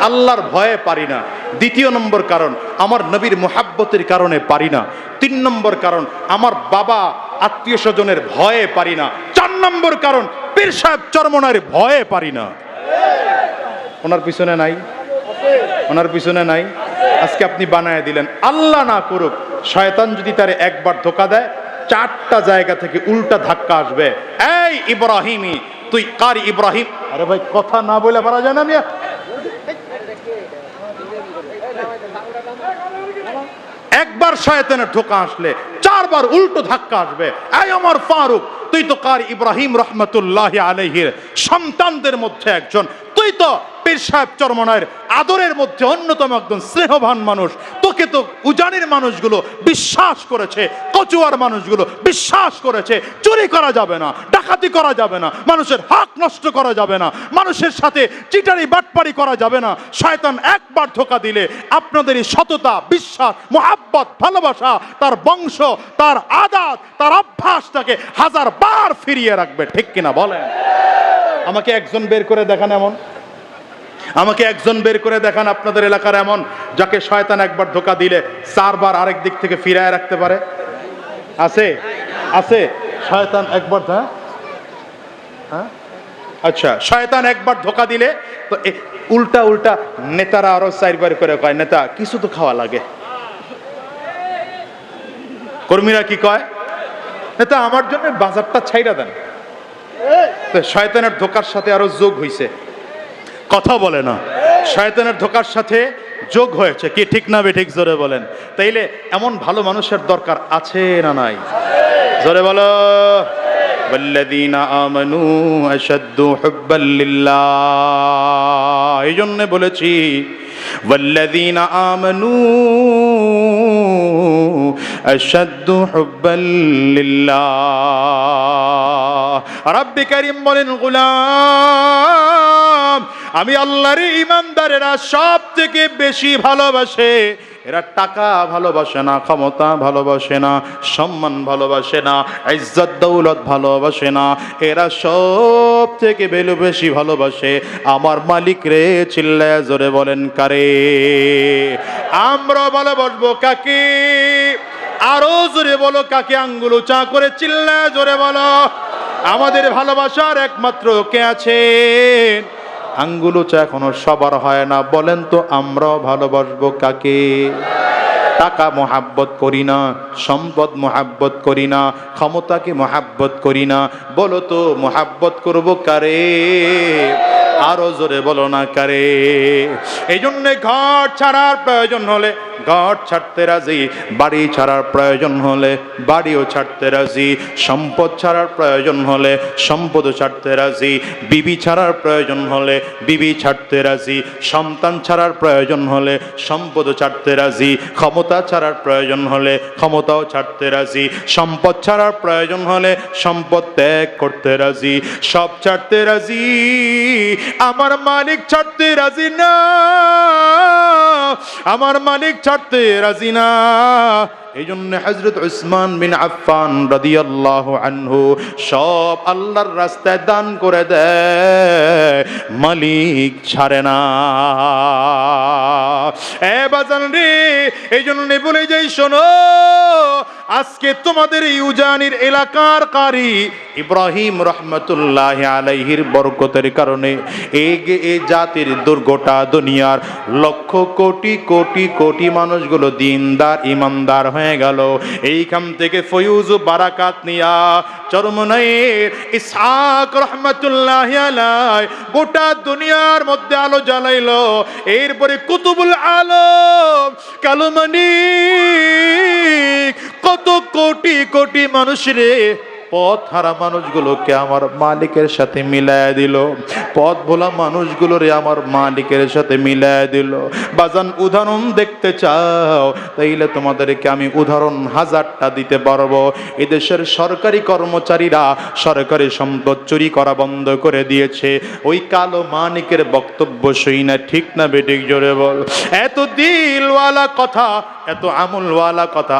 আল্লাহর ভয়ে পারি না। 2 নম্বর কারণ আমার নবীর মুহাব্বতের কারণে পারি না। 3 নম্বর কারণ আমার বাবা আত্মীয় স্বজনের ভয়ে পারি না। 4 নম্বর কারণ পীর সাহেব চরমনার ভয়ে পারি না। ওনার পিছনে নাই, ওনার পিছনে নাই। আজকে আপনি বানায় দিলেন, আল্লাহ না করুক শয়তান যদি তারে একবার ধোকা দেয়, 4টা জায়গা থেকে উল্টা ধাক্কা আসবে। এই ইব্রাহিমী, তুই কারি ইব্রাহিম। আরে ভাই কথা না বলে পারা যায় না মিয়া। একবার শয়তানের ধোকা আসলে 4 বার উল্টো ধাক্কা আসবে। এই আমার ফারুক, তুই তো কারি ইব্রাহিম রহমতুল্লাহ আলাইহির সন্তানদের মধ্যে একজন, তুই তো পীর সাহেব চরমনায়ের আদরের মধ্যে অন্যতম একজন স্নেহবান মানুষ। তোকে তো উজানির মানুষগুলো বিশ্বাস করেছে, কচুয়ার মানুষগুলো বিশ্বাস করেছে। চুরি করা যাবে না, ডাকাতি করা যাবে না, মানুষের হক নষ্ট করা যাবে না, মানুষের সাথে চিটারি বাটপারি করা যাবে না। শয়তান একবার ধোকা দিলে আপনাদের এই সততা, বিশ্বাস, মুহাব্বত, ভালোবাসা, তার বংশ, তার আদাত, তার অভ্যাসটাকে 1000 বার ফিরিয়ে রাখবে। ঠিক কিনা বলেন? আমাকে একজন বের করে দেখান এমন, আমাকে একজন বের করে দেখান আপনাদের এলাকার এমন যাকে শয়তান একবার ধোকা দিলে 4 বার আরেক দিক থেকে ফিরায় রাখতে পারে? আছে? আছে? শয়তান একবার, হ্যাঁ আচ্ছা, শয়তান একবার ধোকা দিলে তো উল্টা উল্টা নেতারা আরো 4 বার করে কয়, নেতা কিছু তো খাওয়া লাগে। কর্মীরা কি কয়? নেতা আমার জন্য বাজারটা ছাইড়া দেন। শয়তানের ধোকার সাথে আরো যোগ হইছে, কথা বলে না, শয়তানের ধোকার সাথে যোগ হয়েছে। কি ঠিক না বে ঠিক? জোরে বলেন। তাইলে এমন ভালো মানুষের দরকার আছে না নাই? জোরে বলো। ওয়াল্লাযীনা আমানু আশাদ্দু হুব্বাল লিল্লাহ, এই জন্য বলেছি ওয়াল্লাযীনা আমানু আশাদ্দু হুব্বাল লিল্লাহ। রাব্বি কারীম বলেন, গোলাম আমি আল্লাহর ঈমানদারেরা সব থেকে বেশি ভালোবাসে। এরা টাকা ভালোবাসে না, ক্ষমতা ভালোবাসে না, সম্মান ভালোবাসে না, ইজ্জত দৌলত ভালোবাসে না। এরা সব থেকে বেশি ভালোবাসে আমার মালিক রে। চিল্লায় জোরে বলেন কারে? আমরা ভালোবাসবো কাকে? আরো জোরে বলো কাকে? আঙ্গুল উঁচা করে চিল্লায় জোরে বলো। আমাদের ভালোবাসার একমাত্র কে আছেন? আঙ্গুল উঁচা এখনো সবার হয় না। বলেন তো আমরাও ভালোবাসবো কাকে? টাকা মোহাব্বত করি না, সম্পদ মোহাব্বত করি না, ক্ষমতাকে মোহাব্বত করি না। বলো তো মোহাব্বত করবো কারে? আরো জোরে বলো না কারে? এই জন্য ঘর ছাড়ার প্রয়োজন হলে ঘর ছাড়তে রাজি, বাড়ি ছাড়ার প্রয়োজন হলে বাড়িও ছাড়তে রাজি, সম্পদ ছাড়ার প্রয়োজন হলে সম্পদ ছাড়তে রাজি, বিবি ছাড়ার প্রয়োজন হলে বিবি ছাড়তে রাজি, সন্তান ছাড়ার প্রয়োজন হলে সম্পদ ছাড়তে রাজি, ক্ষমতা ছাড়ার প্রয়োজন হলে ক্ষমতাও ছাড়তে রাজি, সম্পদ ছাড়ার প্রয়োজন হলে সম্পদ ত্যাগ করতে রাজি, সব ছাড়তে রাজি, আমার মালিক ছাড়তে রাজি না, আমার মালিক ছাড়তে রাজি না। এই জন্য হযরত উসমান বিন আফফান রাদিয়াল্লাহু আনহু সব আল্লাহর রাস্তায় দান করে দেয়, মালিক ছাড়ে না। এ বাজান রে, এই জন্য বলে যাই শোনো, আজকে তোমাদের এই উজানির এলাকার কারি ইব্রাহিম রহমতুল্লাহ আলাইহির বরকতের কারণে এই জাতির দুর্গোটা দুনিয়ার লক্ষ কোটি কোটি কোটি মানুষগুলো দিনদার ইমানদার হয়ে গেল। এইখান থেকে ফয়ুজ বারাকাত নিয়া চরমনাইয়ের ইসহাক রহমতুল্লাহ আলাই গোটা দুনিয়ার মধ্যে আলো জ্বালাইলো। এরপরে কুতুবুল আলম কালুমনি কত কোটি কোটি মানুষরে পথ হারা মানুষগুলোকে আমার মালিকের সাথে মিলায় দিল, পথ ভোলা মানুষগুলোরে আমার মালিকের সাথে মিলায় দিল। বাজান উদাহরণ দেখতে চাও তাইলে তোমাদেরকে আমি উদাহরণ হাজারটা দিতে পারবো। এদেশের সরকারি কর্মচারীরা সরকারি সম্পদ চুরি করা বন্ধ করে দিয়েছে ওই কালো মানিকের বক্তব্য শুই না, ঠিক না বেঠিক জোরে বল? এত দিলওয়ালা কথা, এত আমলওয়ালা কথা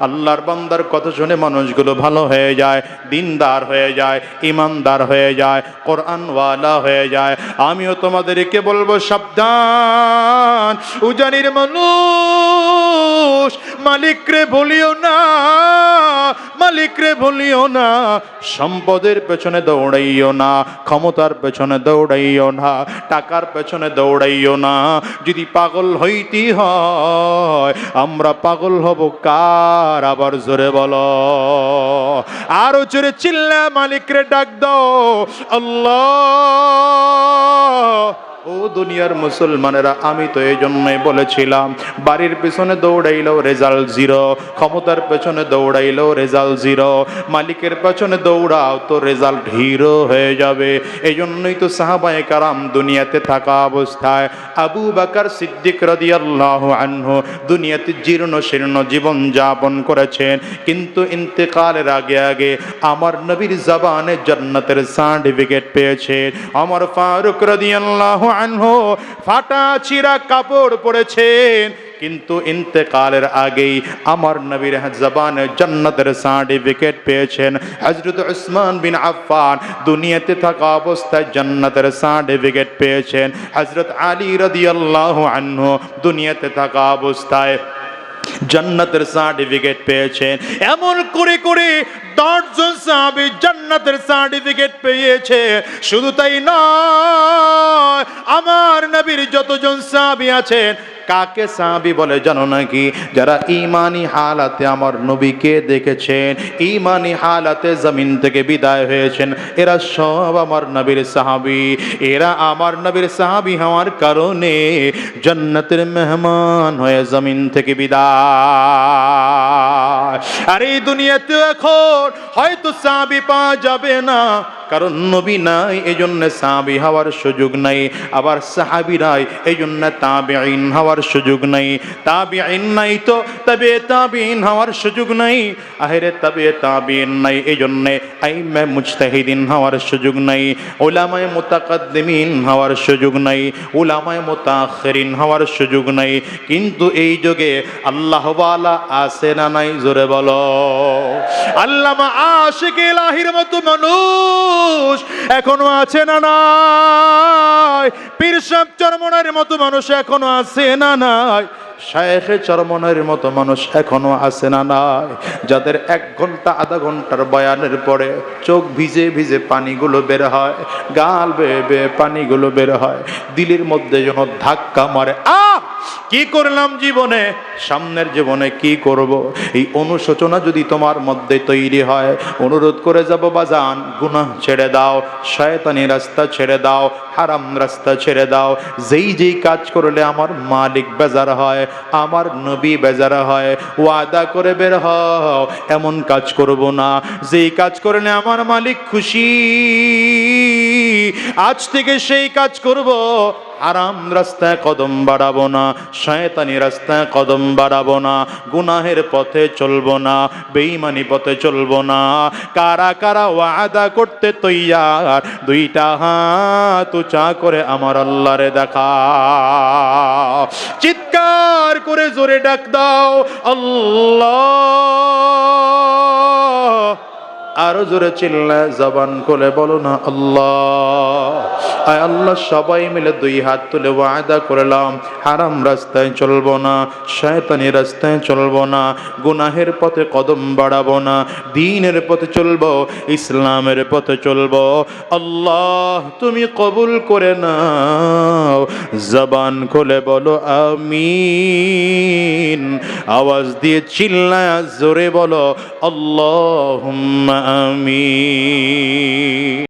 আল্লাহর বান্দার কথা শুনে মানুষগুলো ভালো হয়ে যায়, দিনদার হয়ে যায়, ইমানদার হয়ে যায়, কোরআনওয়ালা হয়ে যায়। আমিও তোমাদেরকে বলবো সাবধান, উজানির মানুষ, মালিকরে ভুলিও না, মালিকরে ভুলিও না, সম্পদের পেছনে দৌড়াইও না, ক্ষমতার পেছনে দৌড়াইও না, টাকার পেছনে দৌড়াইও না। যদি পাগল হইতে হয় আমরা পাগল হব কার? আবার জোরে বলো, আরো জোরে চিল্লা মালিকরে ডাক দাও, আল্লাহ। ও দুনিয়ার মুসলমানেরা, আমি তো এই জন্যই বলেছিলাম বাড়ির পেছনে দৌড়াইলেও রেজাল্ট জিরো, ক্ষমতার পেছনে দৌড়াইলেও রেজাল্ট জিরো, মালিকের পেছনে দৌড়াও তো রেজাল্ট হিরো হয়ে যাবে। এই জন্যই তো সাহাবায়ে কারাম দুনিয়াতে থাকা অবস্থায় আবু বকর সিদ্দিক রাদিয়াল্লাহু আনহু দুনিয়াতে জীর্ণ শীর্ণ জীবন যাপন করেছেন, কিন্তু ইন্তেকালের আগে আগে আমার নবীর জবানে জান্নাতের সার্টিফিকেট পেয়েছেন। আমার ফারুক রাদিয়াল্লাহু আনহু ফাটা চিরা কাপড় পরেছেন, কিন্তু ইন্তেকালের আগেই আমার নবীর জবানে জান্নাতের সার্টিফিকেট পেয়েছেন। হযরত উসমান বিন আফফান দুনিয়াতে থাকা অবস্থায় জান্নাতের সার্টিফিকেট পেয়েছেন। হযরত আলী রাদিয়াল্লাহু আনহু দুনিয়াতে থাকা অবস্থায় জান্নাতের সার্টিফিকেট পেয়েছেন। এমন করে করে 10 জন সাহাবী জান্নাতের সার্টিফিকেট পেয়েছে। শুধু তাই নয়, আমার নবীর যতজন সাহাবী আছেন, কাকে সাহাবী বলে জানো নাকি? যারা ঈমানি হালাতে আমার নবীকে দেখেছেন, ঈমানি হালাতে জমিন থেকে বিদায় হয়েছেন, এরা সব আমার নবীর সাহাবী। এরা আমার নবীর সাহাবী হওয়ার কারণে জান্নাতের মেহমান হয়ে জমিন থেকে বিদায়। আর এই দুনিয়াতে এখন হয়তো সাহাবী পাওয়া যাবে না, কারণ নবী নাই, এই জন্য সাহাবী হওয়ার সুযোগ নাই। আবার সাহাবী নাই, এই জন্য তাবিঈন হওয়ার সুযোগ নাই। তাবিঈন নাই তো তবে তাবিঈন হওয়ার সুযোগ নাই। আহেরে তবে তাবিঈন নাই, এই জন্য আইম্মে মুজতাহিদিন হওয়ার সুযোগ নাই। উলামায়ে মুতাকাদ্দিমিন হওয়ার সুযোগ নাই। উলামায়ে মুতাআখিরিন হওয়ার সুযোগ নাই। কিন্তু এই যুগে আল্লাহওয়ালা আছে না নাই? জোরে বলো। আল্লামা আশিক ইলাহির মতো মানুষ এখনো আছে না নাই? পীর সাহেব চরমনার মতো মানুষ এখনো আছে না নাই? শায়েখে চরমনার মতো মানুষ এখনো আছে না নাই? যাদের 1 ঘন্টা আধা ঘন্টার বয়ানের পরে চোখ ভিজে ভিজে পানিগুলো বের হয়, গাল বেয়ে বেয়ে পানিগুলো বের হয়, দিলের মধ্যে যেন ধাক্কা মারে। কি করলাম জীবনে, সামনের জীবনে কি করব? এই অনুশোচনা যদি তোমার মধ্যে তৈরি হয়, অনুরোধ করে যাব বাজান, গুনাহ ছেড়ে দাও, শয়তানি রাস্তা ছেড়ে দাও, হারাম রাস্তা ছেড়ে দাও। যেই যেই কাজ করলে আমার মালিক বেজার হয়, আমার নবী বেজার হয়, ওয়াদা করে বের হও এমন কাজ করব না। যেই কাজ করলে আমার মালিক খুশি, আজ থেকে সেই কাজ করব। হারাম রাস্তায় কদম বাড়াবো না, শয়তানি রাস্তায় কদম বাড়াবো না, গুনাহের পথে চলবো না, বেঈমানি পথে চলবো না। কারা কারা ওয়াদা করতে তৈয়ার? 2টা হাত উঁচা করে আমার আল্লাহরে দেখা, চিৎকার করে জোরে ডাক দাও, আল্লাহ। আরো জোরে চিল্লা জবান খুলে বলো না আল্লাহ। আয় আল্লাহ, সবাই মিলে 2 হাত তুলে ওয়াদা করলাম, হারাম রাস্তায় চলবো না, শয়তানি রাস্তায় চলবো না, গুনাহের পথে কদম বাড়াবো না, দ্বীনের পথে চলবো, ইসলামের পথে চলবো। আল্লাহ তুমি কবুল করে নাও। জবান খুলে বলো আমিন। আওয়াজ দিয়ে চিল্লায়া জোরে বলো আল্লাহুম্মা আমিন।